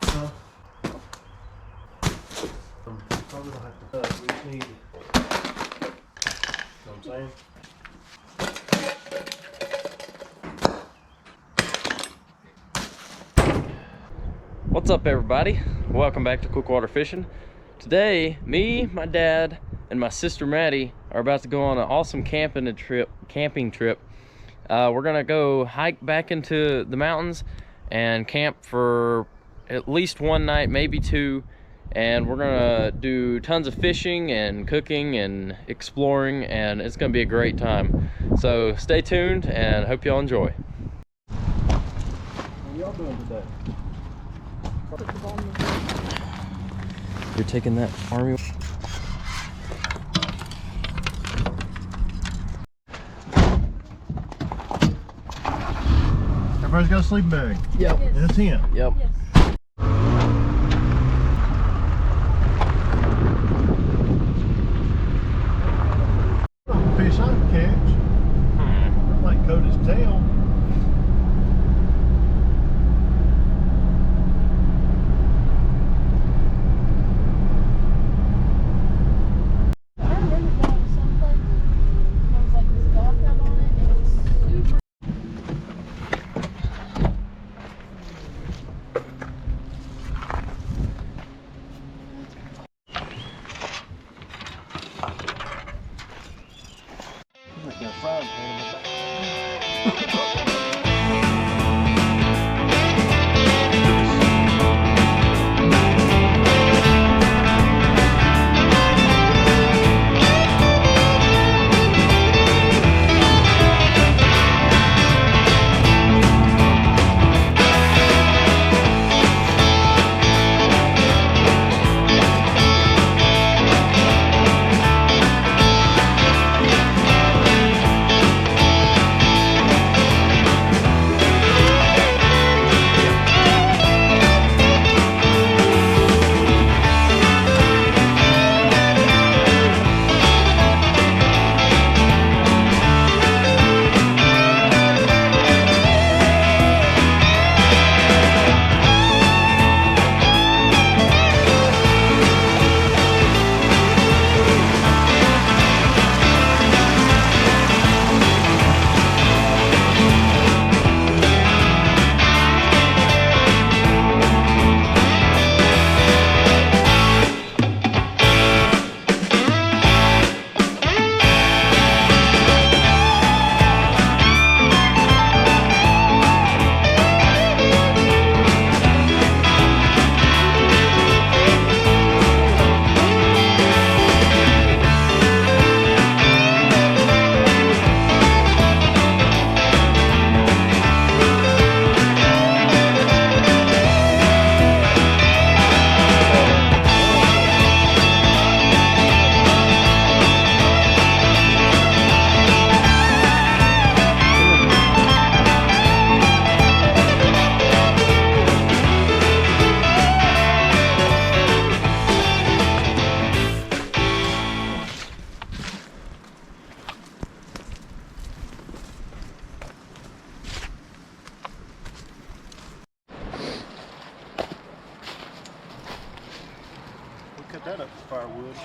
Huh? Probably don't have to. We just need. You know what I'm saying? What's up, everybody? Welcome back to Quick Water Fishing. Today, me, my dad, and my sister Maddie are about to go on an awesome camping trip. We're gonna go hike back into the mountains and camp for at least one night, maybe two, and we're gonna do tons of fishing and cooking and exploring, and it's gonna be a great time. So stay tuned and hope y'all enjoy. What are y'all doing today? You're taking that army. Everybody's got a sleeping bag. Yep. And a tent. Yep. Yes. Fish I can catch. I might coat his tail. I remember going to some place and there was like this dock out on it and it was super. Like a frying pan in my back. Cut that up for firewood.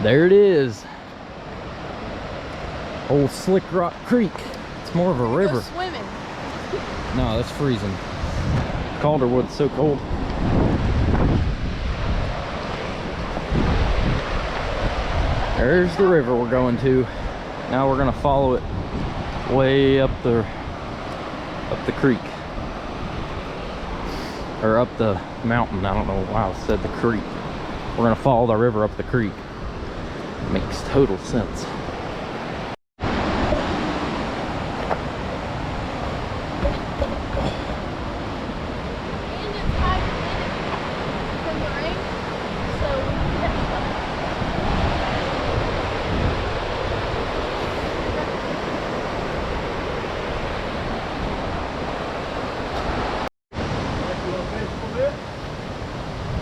There it is. Old Slick Rock Creek. It's more of a river. Go swimming. No, that's freezing. Calderwood's so cold. There's the river we're going to. Now we're gonna follow it way up the creek. Or up the mountain. I don't know why I said the creek. We're gonna follow the river up the creek. Makes total sense. And it's hiding from the rain, so we can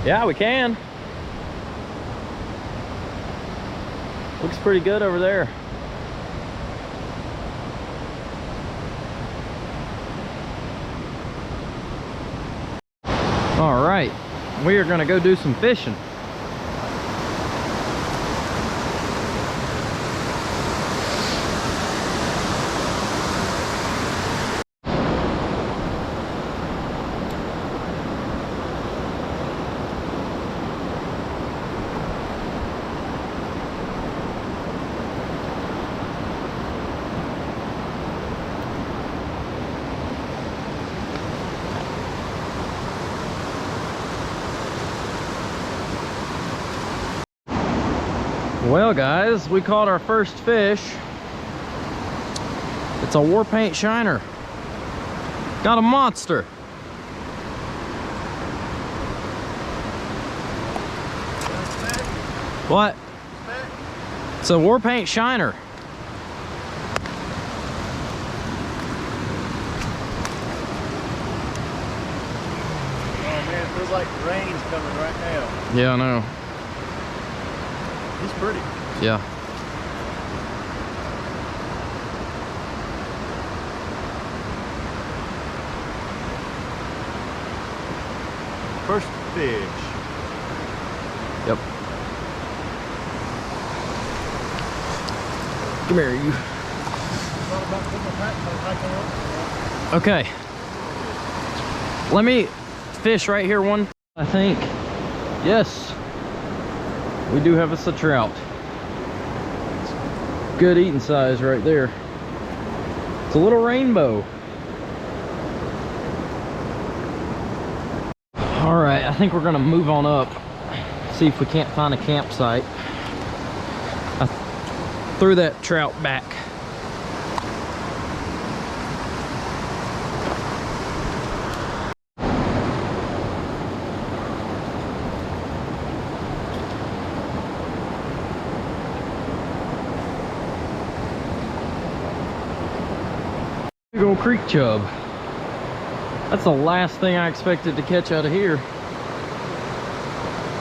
Yeah, we can. Looks pretty good over there. All right, we are gonna go do some fishing. Well guys, we caught our first fish. It's a war paint shiner. Got a monster. What? It's a war paint shiner. Oh man, it feels like rain's coming right now. Yeah, I know. He's pretty. Yeah. First fish. Yep. Come here, you. Okay. Let me fish right here one, I think. Yes. We do have us a trout. Good eating size right there. It's a little rainbow. All right, I think we're gonna move on up, see if we can't find a campsite. I threw that trout back. Big old creek chub. That's the last thing I expected to catch out of here.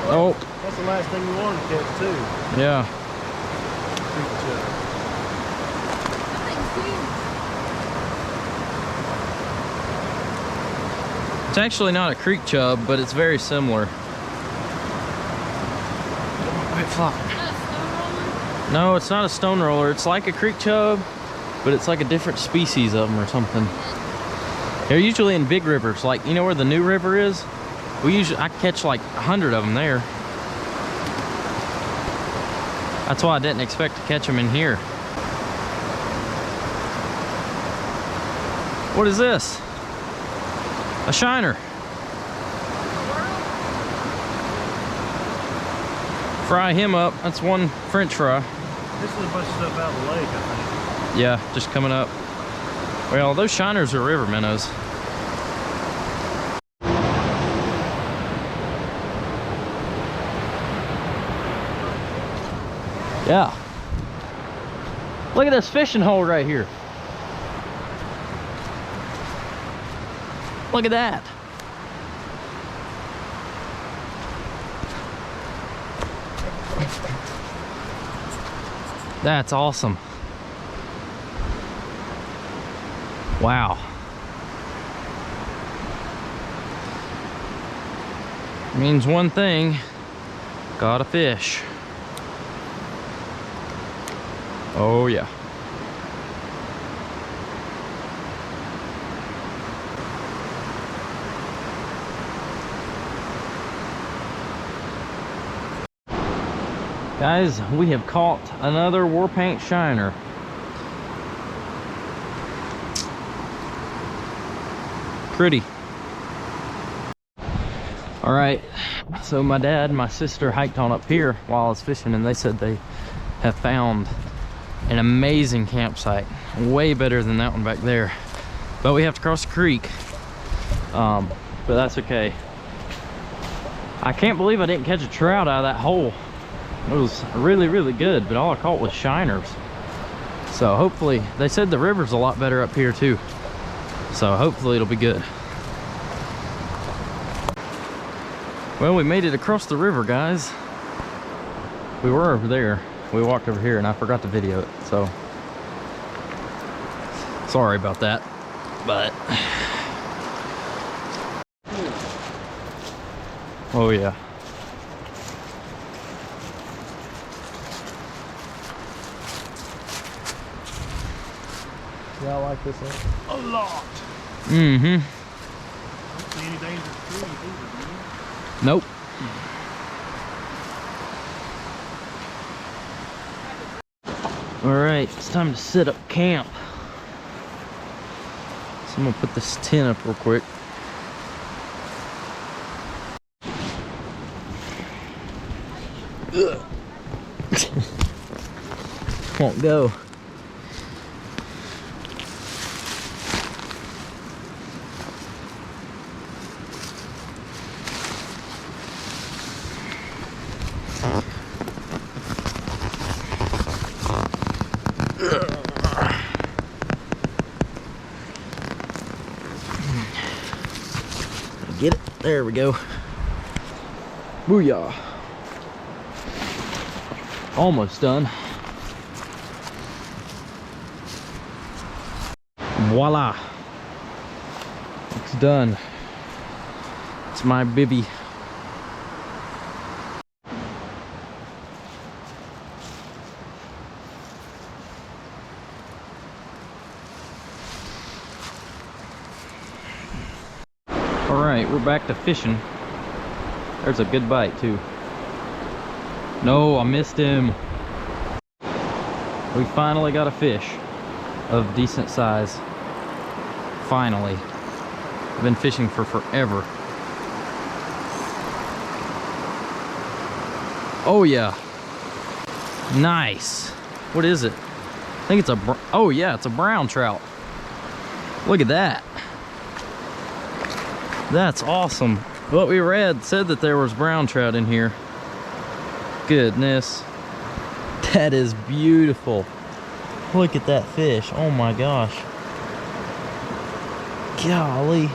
Oh. That's the last thing you wanted to catch too. Yeah. Creek chub. It's actually not a creek chub, but it's very similar. Quit flopping. No, it's not a stone roller. It's like a creek chub, but it's like a different species of them or something. They're usually in big rivers, like you know where the new river is? I catch like 100 of them there. That's why I didn't expect to catch them in here. What is this? A shiner. Fry him up. That's one French fry. This is a bunch of stuff out of the lake, I think. Yeah, just coming up. Well, those shiners are river minnows. Yeah. Look at this fishing hole right here. Look at that. That's awesome. Wow. Means one thing, got a fish. Oh yeah. Guys, we have caught another war paint shiner. Pretty. All right, so my dad and my sister hiked on up here while I was fishing, and they said they have found an amazing campsite, way better than that one back there, but we have to cross the creek. But that's okay. I can't believe I didn't catch a trout out of that hole. It was really, really good, but all I caught was shiners. So hopefully, they said the river's a lot better up here too. So hopefully it'll be good. Well, we made it across the river, guys. We were over there. We walked over here and I forgot to video it, so sorry about that. But Oh yeah. Yeah, I like this one. A lot. Mm-hmm. Don't see any dangerous trees either, do you? Nope. All right, it's time to set up camp. So I'm gonna put this tent up real quick. Ugh. Won't go. Get it? There we go. Booyah. Almost done. Voila. It's done. It's my bivvy. All right, we're back to fishing. There's a good bite too. No, I missed him. We finally got a fish of decent size. Finally. I've been fishing for forever. Oh yeah. Nice. What is it? I think it's a, oh yeah, it's a brown trout. Look at that. That's awesome. What we read said that there was brown trout in here. Goodness. That is beautiful. Look at that fish. Oh my gosh. Golly.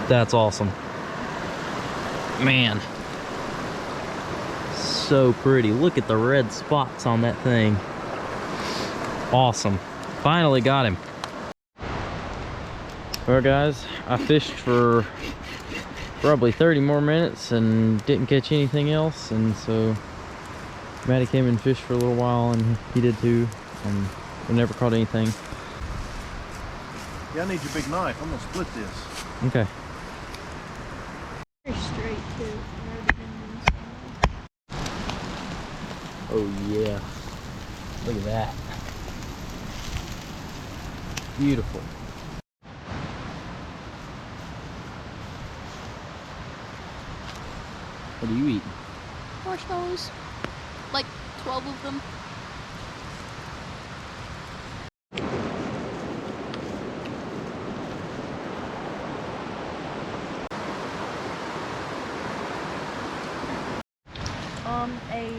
That's awesome. Man. So pretty. Look at the red spots on that thing. Awesome. Finally got him. Well guys, I fished for probably 30 more minutes and didn't catch anything else, and so Maddie came and fished for a little while and he did too, and we never caught anything. Yeah, I need your big knife. I'm gonna split this. Okay. Very straight too. Oh yeah. Look at that. Beautiful. What are you eating? Marshmallows. Like 12 of them. A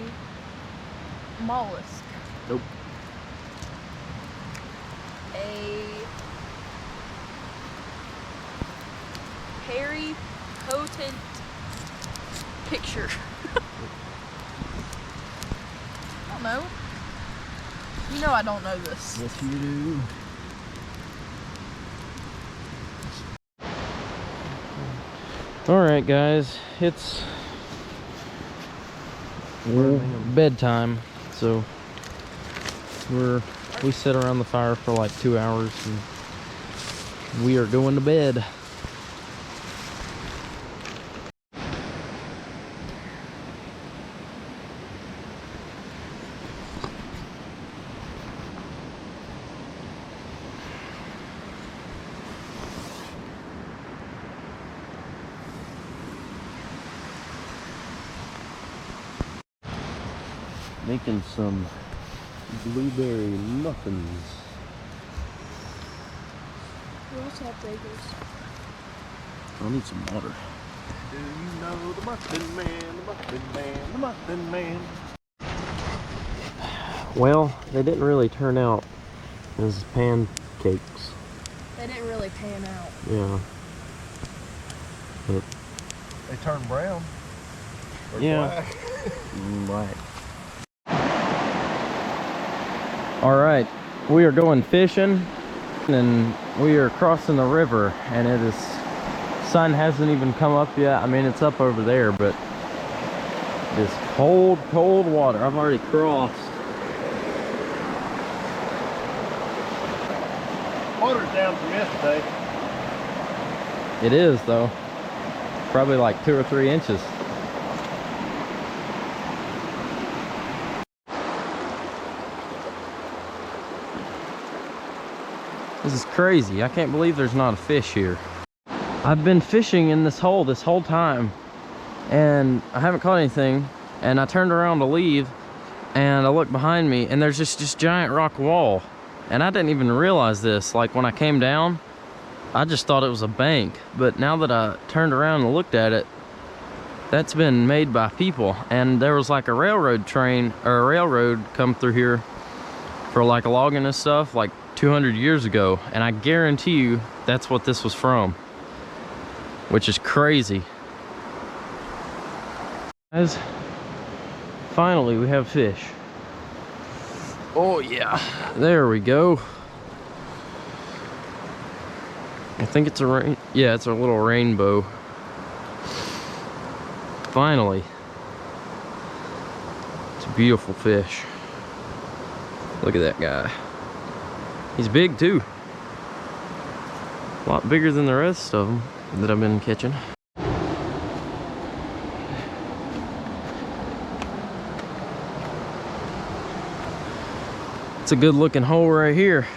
mollusk. Nope. A hairy, potent picture. I don't know. You know I don't know this. Yes, you do. All right, guys, it's bedtime, so we sit around the fire for like 2 hours, and we are going to bed. Making some blueberry muffins. We also have bagels. I'll need some water. Do you know the Muffin Man, the Muffin Man, the Muffin Man? Well, they didn't really turn out as pancakes. They didn't really pan out. Yeah. But They turn brown. Or yeah. black. Right. All right, we are going fishing and we are crossing the river, and it is sun hasn't even come up yet. I mean, it's up over there, but it's cold, cold water. I've already crossed. Water's down from yesterday. It is, though. Probably like 2 or 3 inches. This is crazy. I can't believe there's not a fish here. I've been fishing in this hole this whole time and I haven't caught anything, and I turned around to leave and I looked behind me and there's just this giant rock wall, and I didn't even realize this. Like when I came down, I just thought it was a bank, but now that I turned around and looked at it, that's been made by people. And there was like a railroad train or a railroad come through here for like logging and stuff like 200 years ago, and I guarantee you that's what this was from, which is crazy. Guys, finally we have fish. Oh yeah, there we go. I think it's a yeah, it's a little rainbow. Finally. It's a beautiful fish. Look at that guy. He's big too. A lot bigger than the rest of them that I've been catching. It's a good looking hole right here.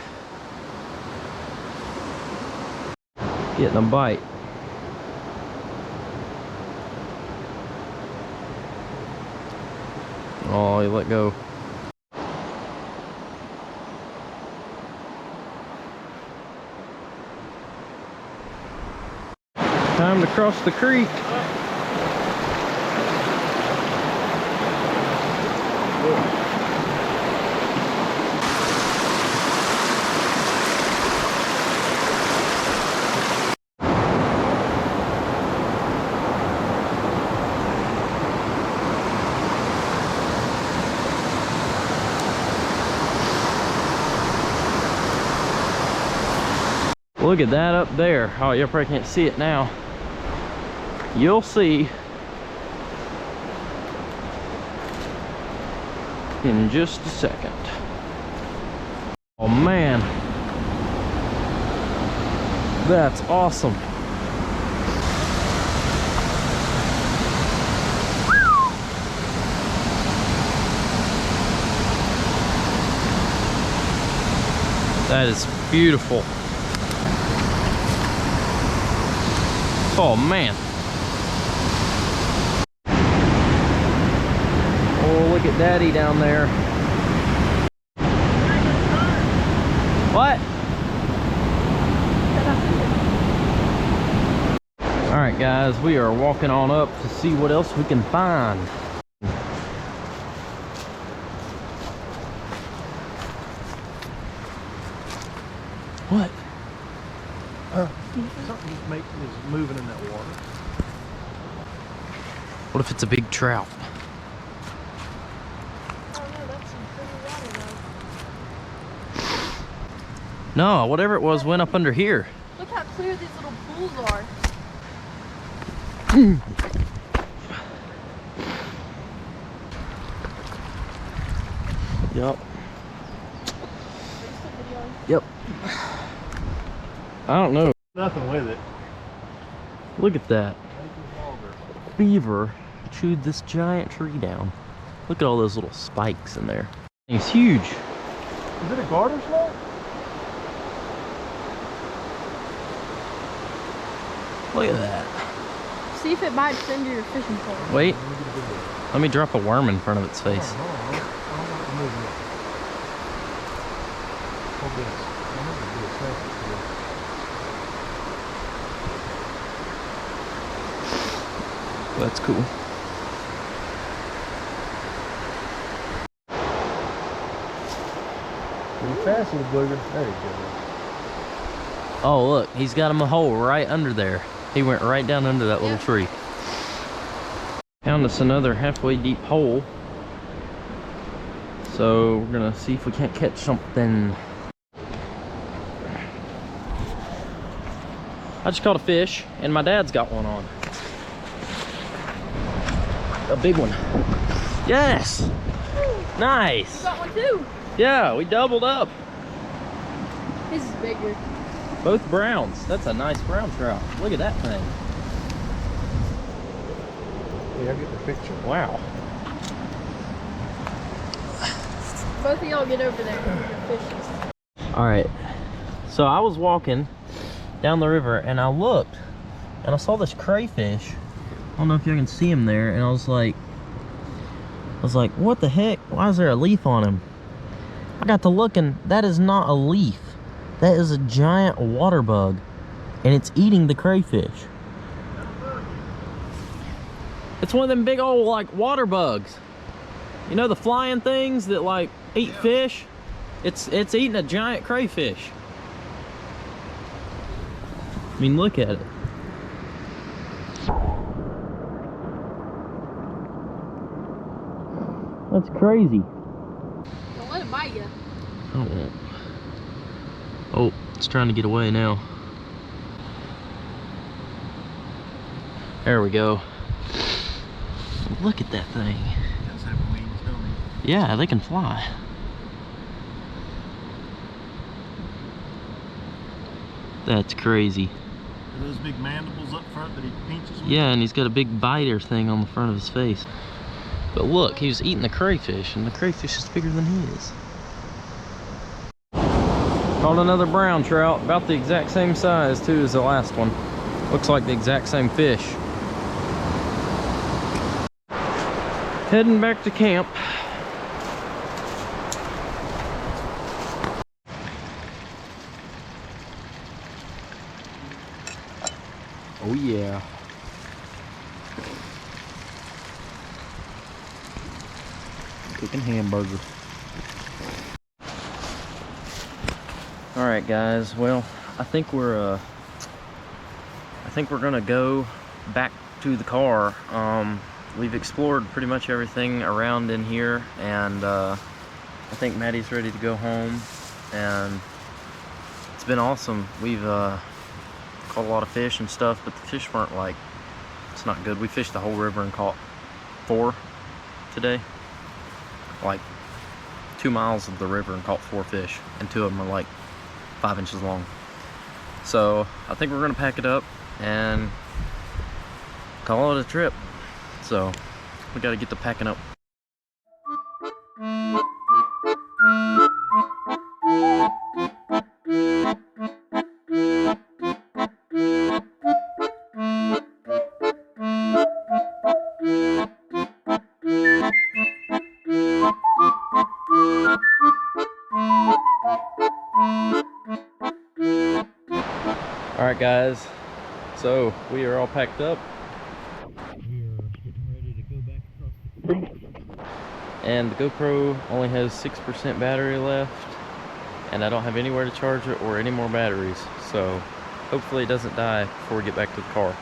Getting a bite. Oh, he let go. Time to cross the creek. Look at that up there. Oh, you probably can't see it now. You'll see in just a second. Oh man, that's awesome. That is beautiful. Oh man. Oh, look at Daddy down there. What? All right, guys, we are walking on up to see what else we can find. What? Something is moving in that water. What if it's a big trout? Oh no, that's some pretty water though. No, whatever it was went up under here. Look how clear these little pools are. Yep. Are you still videoing? Yep. I don't know. Nothing with it. Look at that. Beaver chewed this giant tree down. Look at all those little spikes in there. It's huge. Is it a garter snake? Look at that. See if it bites into your fishing pole. Wait. Let me drop a worm in front of its face. That's cool. Pretty fast, little booger. There you go. Oh, look. He's got him a hole right under there. He went right down under that little tree. Found us another halfway deep hole. So we're gonna see if we can't catch something. I I just caught a fish, and my dad's got one on. A big one. Yes! Nice! You got one too. Yeah, we doubled up. His is bigger. Both browns. That's a nice brown trout. Look at that thing. Yeah, I get the picture. Wow. Both of y'all get over there and your fishes. All right. So I was walking down the river and I looked and I saw this crayfish. I don't know if you can see him there. And I was like, what the heck? Why is there a leaf on him? I got to looking. That is not a leaf. That is a giant water bug, and it's eating the crayfish. It's one of them big old like water bugs. You know the flying things that like eat fish? It's eating a giant crayfish. I mean, look at it. That's crazy. Don't let it bite you. I won't. Oh, it's trying to get away now. There we go. Look at that thing. Does have wings, don't they? Yeah, they can fly. That's crazy. Are those big mandibles up front that he pinches with? Yeah, and he's got a big biter thing on the front of his face. But look, he was eating the crayfish, and the crayfish is bigger than he is. Caught another brown trout, about the exact same size too as the last one. Looks like the exact same fish. Heading back to camp. Oh yeah. Cooking hamburger. All right, guys. Well, I think we're gonna go back to the car. We've explored pretty much everything around in here, and I think Maddie's ready to go home. And it's been awesome. We've caught a lot of fish and stuff, but the fish weren't like, it's not good. We fished the whole river and caught 4 today. Like 2 miles of the river and caught 4 fish, and 2 of them are like 5 inches long. So I think we're gonna pack it up and call it a trip. So we gotta get to packing up. All right, guys, so we are all packed up. We are getting ready to go back across the creek. And the GoPro only has 6% battery left, and I don't have anywhere to charge it or any more batteries. So hopefully it doesn't die before we get back to the car.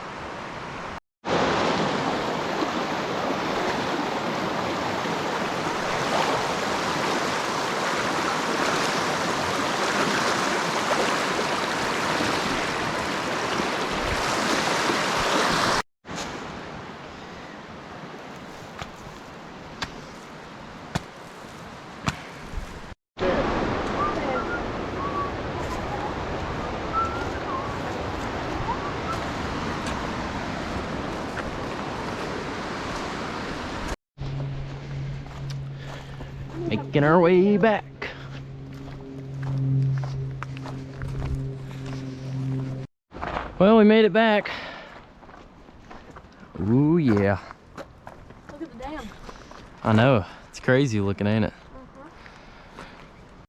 Making our way back. Well, we made it back. Ooh, yeah. Look at the dam. I know. It's crazy looking, ain't it?